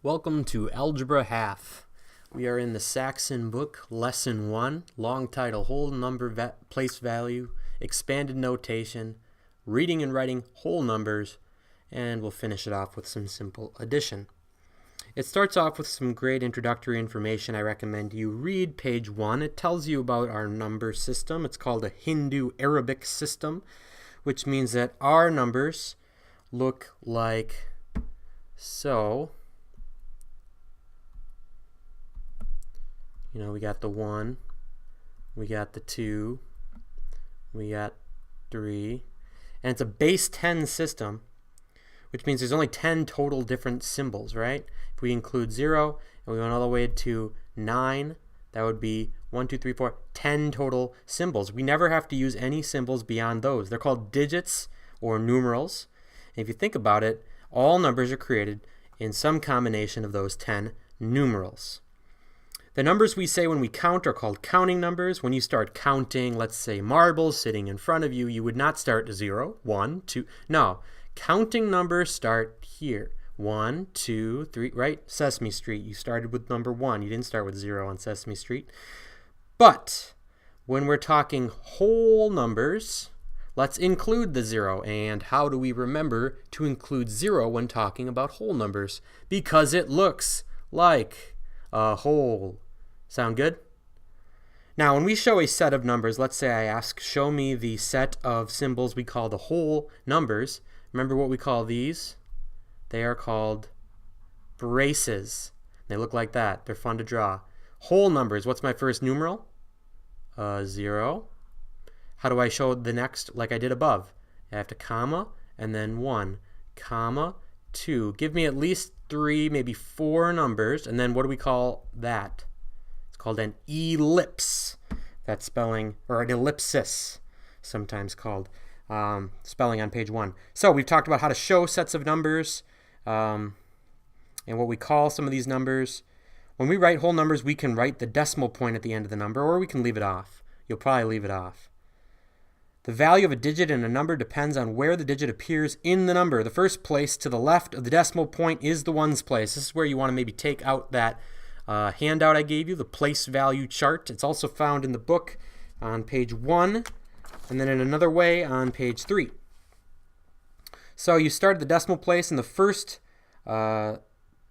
Welcome to Algebra Half. We are in the Saxon book, Lesson 1, long title, whole number place value, expanded notation, reading and writing whole numbers, and we'll finish it off with some simple addition. It starts off with some great introductory information. I recommend you read page 1. It tells you about our number system. It's called a Hindu-Arabic system, which means that our numbers look like so. We got the 1, we got the 2, we got 3, and it's a base 10 system, which means there's only 10 total different symbols, right? If we include 0 and we went all the way to 9, that would be 1, 2, 3, 4, 10 total symbols. We never have to use any symbols beyond those. They're called digits or numerals. And if you think about it, all numbers are created in some combination of those 10 numerals. The numbers we say when we count are called counting numbers. When you start counting, let's say marbles sitting in front of you, you would not start 0, 1, 2. No, counting numbers start here. 1, 2, 3, right? Sesame Street, you started with number 1. You didn't start with 0 on Sesame Street. But when we're talking whole numbers, let's include the 0. And how do we remember to include 0 when talking about whole numbers? Because it looks like a whole. Sound good? Now, when we show a set of numbers, let's say I ask, show me the set of symbols we call the whole numbers. Remember what we call these? They are called braces. They look like that. They're fun to draw. Whole numbers, what's my first numeral? 0. How do I show the next like I did above? I have to comma and then 1, comma, 2. Give me at least 3, maybe 4 numbers, and then what do we call that? It's called an ellipse. That's spelling, or an ellipsis, sometimes called, spelling on page 1. So we've talked about how to show sets of numbers and what we call some of these numbers. When we write whole numbers, we can write the decimal point at the end of the number, or we can leave it off. You'll probably leave it off. The value of a digit in a number depends on where the digit appears in the number. The first place to the left of the decimal point is the ones place. This is where you want to maybe take out that handout I gave you, the place value chart. It's also found in the book on page 1, and then in another way on page 3. So you start at the decimal place, and the first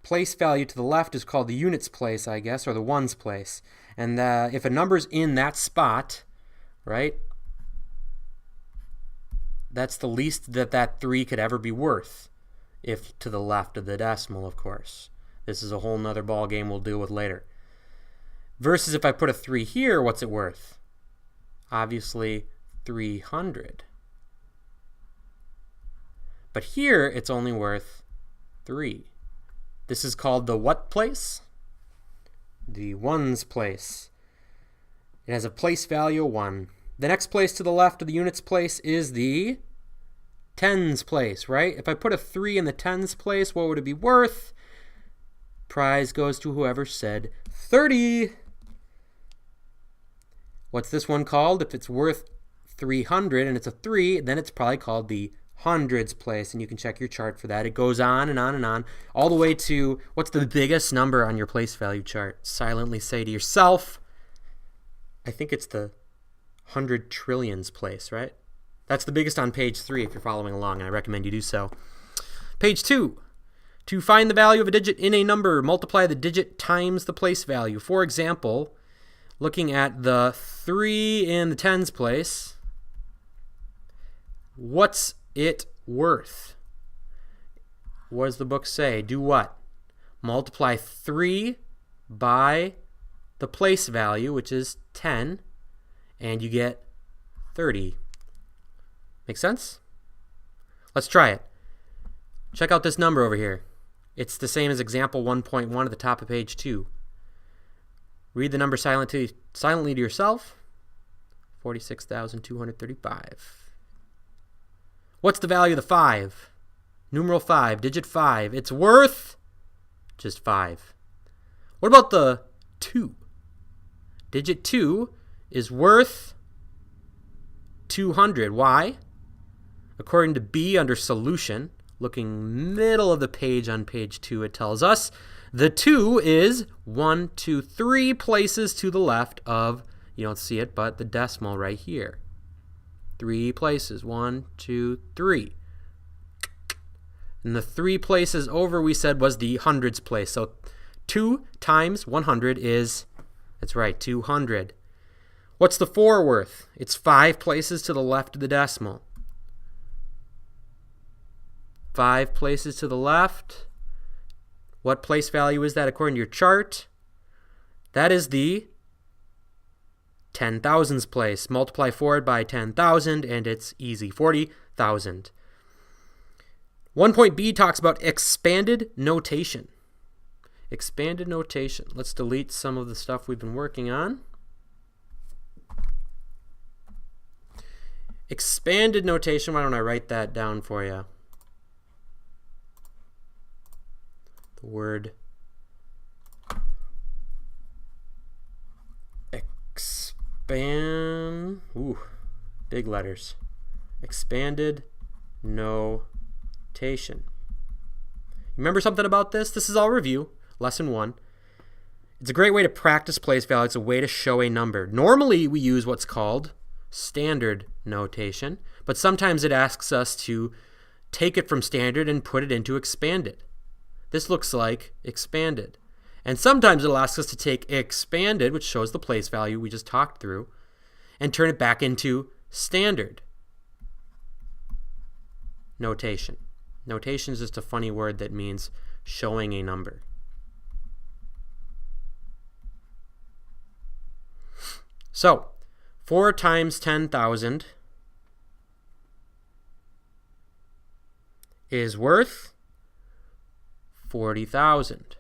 place value to the left is called the units place, I guess, or the ones place. And if a number's in that spot, right, that's the least that 3 could ever be worth, if to the left of the decimal, of course. This is a whole nother ball game we'll deal with later. Versus if I put a 3 here, what's it worth? Obviously 300. But here it's only worth 3. This is called the what place? The ones place. It has a place value of 1. The next place to the left of the units place is the tens place, right? If I put a 3 in the tens place, what would it be worth? Prize goes to whoever said 30. What's this one called? If it's worth 300 and it's a 3, then it's probably called the hundreds place, and you can check your chart for that. It goes on and on and on, all the way to what's the biggest number on your place value chart? Silently say to yourself, I think it's the 100 trillions place, right? That's the biggest on page 3 if you're following along, and I recommend you do so. Page 2. To find the value of a digit in a number, multiply the digit times the place value. For example, looking at the 3 in the tens place, what's it worth? What does the book say? Do what? Multiply 3 by the place value, which is 10, and you get 30. Make sense? Let's try it. Check out this number over here. It's the same as example 1.1 at the top of page 2. Read the number silently to yourself. 46,235. What's the value of the 5? Numeral 5, digit 5. It's worth just 5. What about the 2? Digit 2 is worth 200. Why? According to B under solution, looking middle of the page on page 2, it tells us The 2 is 1, 2, 3 places to the left of, you don't see it, but the decimal right here. 3 places, 1, 2, 3. And the 3 places over we said was the hundreds place. So 2 times 100 is, that's right, 200. What's the 4 worth? It's 5 places to the left of the decimal. 5 places to the left. What place value is that according to your chart? That is the 10,000s place. Multiply 4 by 10,000 and it's easy, 40,000. 1.b talks about expanded notation. Expanded notation. Let's delete some of the stuff we've been working on. Expanded notation, why don't I write that down for you? The word expand, ooh, big letters. Expanded notation. Remember something about this? This is all review, lesson 1. It's a great way to practice place value. It's a way to show a number. Normally we use what's called standard notation, but sometimes it asks us to take it from standard and put it into expanded. This looks like expanded. And sometimes it'll ask us to take expanded, which shows the place value we just talked through, and turn it back into standard notation. Notation is just a funny word that means showing a number. So 4 times 10,000 is worth 40,000.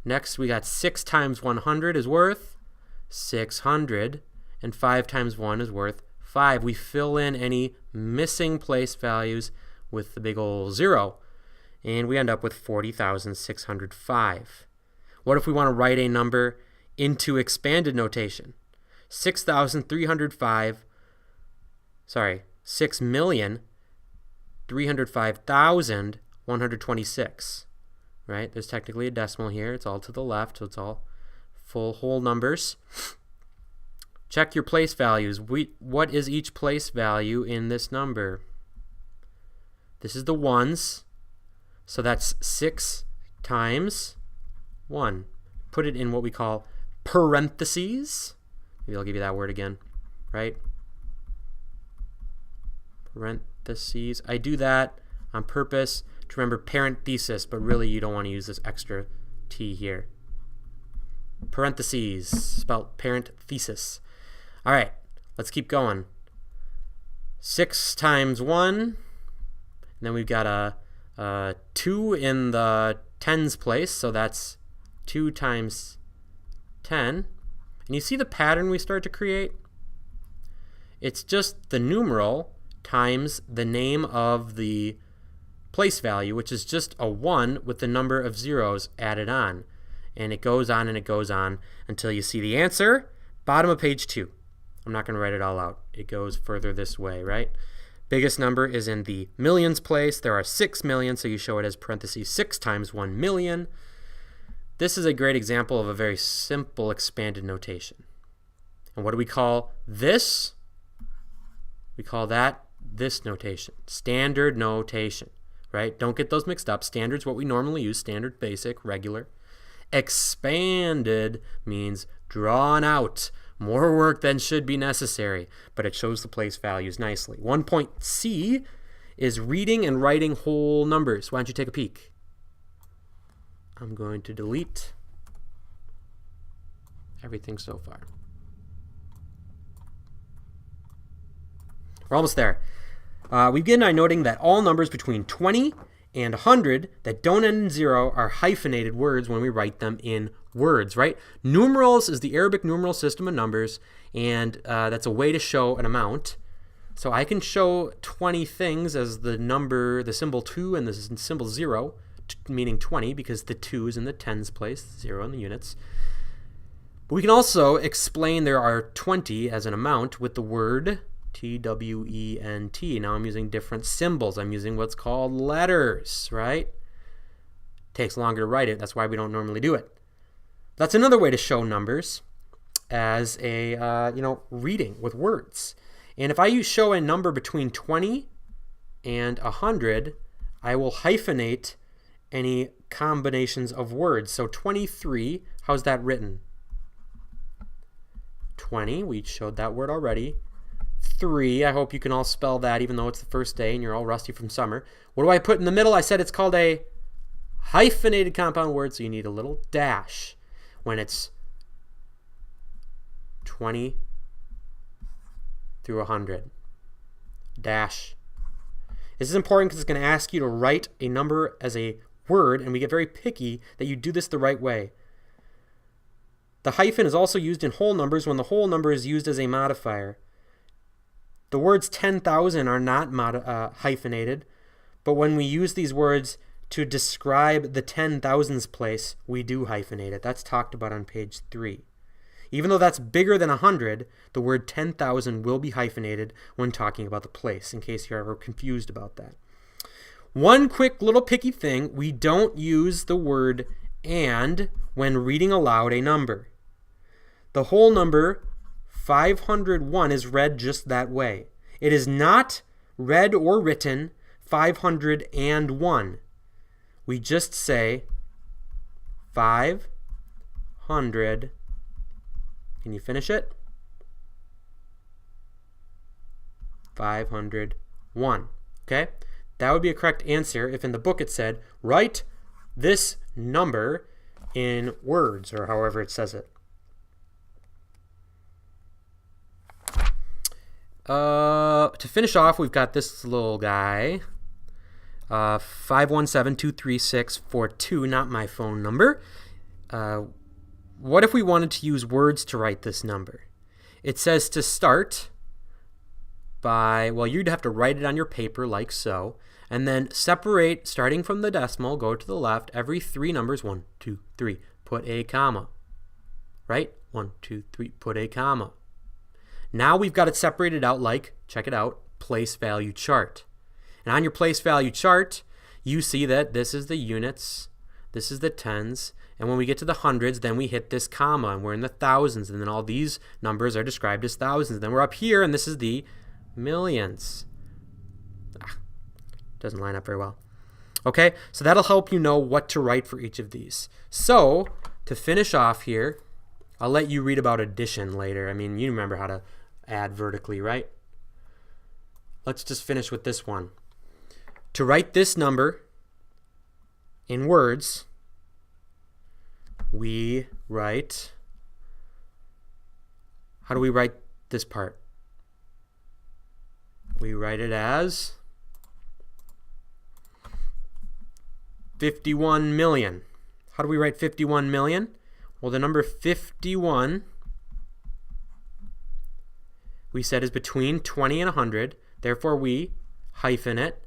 Next, we got 6 times 100 is worth 600, and 5 times 1 is worth 5. We fill in any missing place values with the big old 0, and we end up with 40,605. What if we want to write a number into expanded notation? 6,305,126, right? There's technically a decimal here. It's all to the left, so it's all full whole numbers. Check your place values. What is each place value in this number? This is the ones, so that's 6 times 1. Put it in what we call parentheses. Maybe I'll give you that word again, right? Parentheses. I do that on purpose to remember parenthesis, but really you don't want to use this extra T here. Parentheses, spelled parenthesis. All right, let's keep going. 6 times 1, and then we've got a 2 in the tens place, so that's 2 times 10. And you see the pattern we start to create? It's just the numeral times the name of the place value, which is just a 1 with the number of zeros added on. And it goes on and it goes on until you see the answer, bottom of page 2. I'm not going to write it all out. It goes further this way, right? Biggest number is in the millions place. There are 6 million, so you show it as parentheses 6 times 1 million. This is a great example of a very simple expanded notation. And what do we call this? We call that this notation, standard notation, right? Don't get those mixed up. Standard's what we normally use, standard, basic, regular. Expanded means drawn out, more work than should be necessary, but it shows the place values nicely. 1.c is reading and writing whole numbers. Why don't you take a peek? I'm going to delete everything so far. We're almost there. We begin by noting that all numbers between 20 and 100 that don't end in 0 are hyphenated words when we write them in words, right? Numerals is the Arabic numeral system of numbers, and that's a way to show an amount. So I can show 20 things as the number, the symbol 2 and the symbol 0, meaning 20, because the 2 is in the tens place, 0 in the units. But we can also explain there are 20 as an amount with the word T-W-E-N-T. Now I'm using different symbols. I'm using what's called letters, right? takes longer to write it. That's why we don't normally do it. That's another way to show numbers as a reading with words. And if I show a number between 20 and 100, I will hyphenate any combinations of words. So 23, how's that written? 20, we showed that word already. 3, I hope you can all spell that even though it's the first day and you're all rusty from summer. What do I put in the middle? I said it's called a hyphenated compound word, so you need a little dash when it's 20 through 100. Dash. This is important because it's going to ask you to write a number as a word, and we get very picky that you do this the right way. The hyphen is also used in whole numbers when the whole number is used as a modifier. The words 10,000 are not hyphenated, but when we use these words to describe the 10,000s place, we do hyphenate it. That's talked about on page 3. Even though that's bigger than 100, the word 10,000 will be hyphenated when talking about the place, in case you're ever confused about that. One quick little picky thing, we don't use the word and when reading aloud a number. The whole number 501 is read just that way. It is not read or written 501. We just say 500. Can you finish it? 501. Okay? That would be a correct answer if in the book it said, write this number in words, or however it says it. To finish off, we've got this little guy, 517-236-42, not my phone number. What if we wanted to use words to write this number? It says to start by, well, you'd have to write it on your paper like so, and then separate, starting from the decimal, go to the left, every 3 numbers, 1, 2, 3, put a comma. Right? 1, 2, 3, put a comma. Now we've got it separated out like, check it out, place value chart. And on your place value chart, you see that this is the units, this is the tens, and when we get to the hundreds, then we hit this comma, and we're in the thousands, and then all these numbers are described as thousands. Then we're up here, and this is the millions. Doesn't line up very well. Okay, so that'll help you know what to write for each of these. So, to finish off here, I'll let you read about addition later. I mean, you remember how to add vertically, right? Let's just finish with this one. To write this number in words, we write, how do we write this part? We write it as 51 million. How do we write 51 million? Well, the number 51, we said, is between 20 and 100. Therefore, we hyphen it.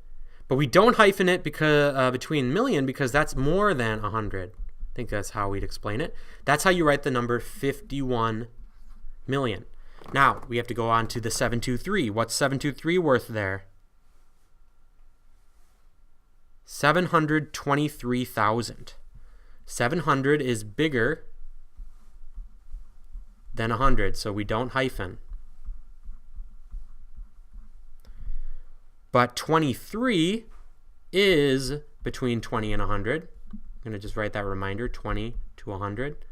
But we don't hyphen it because between million because that's more than 100. I think that's how we'd explain it. That's how you write the number 51 million. Now, we have to go on to the 723. What's 723 worth there? 723,000. 700 is bigger than 100, so we don't hyphen. But 23 is between 20 and 100. I'm going to just write that reminder, 20 to 100.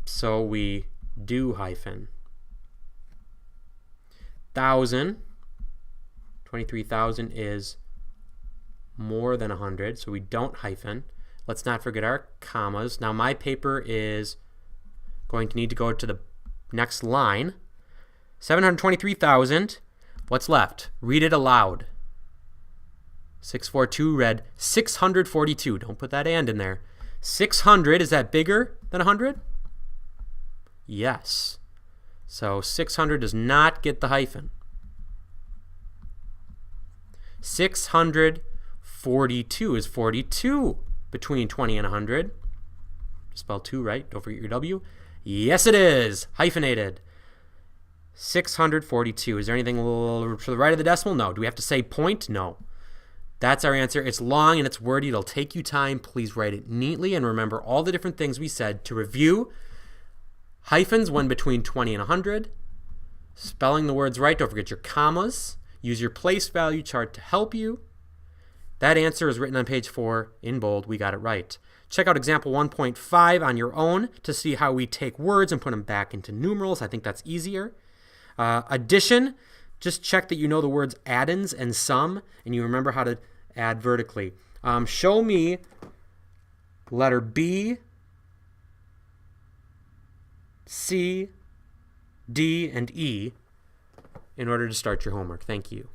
So we do hyphen. 1,000, 23,000 is more than 100, so we don't hyphen. Let's not forget our commas. Now my paper is going to need to go to the next line. 723,000. What's left? Read it aloud. 642 read 642. Don't put that and in there. 600, is that bigger than 100? Yes. So 600 does not get the hyphen. 642 is 42 between 20 and 100. Spell 2 right. Don't forget your W. Yes, it is. Hyphenated. 642. Is there anything a little to the right of the decimal? No. Do we have to say point? No. That's our answer. It's long and it's wordy. It'll take you time. Please write it neatly and remember all the different things we said. To review, hyphens when between 20 and 100. Spelling the words right. Don't forget your commas. Use your place value chart to help you. That answer is written on page 4 in bold. We got it right. Check out example 1.5 on your own to see how we take words and put them back into numerals. I think that's easier. Addition, just check that you know the words addends and sum, and you remember how to add vertically. Show me letter B, C, D, and E in order to start your homework. Thank you.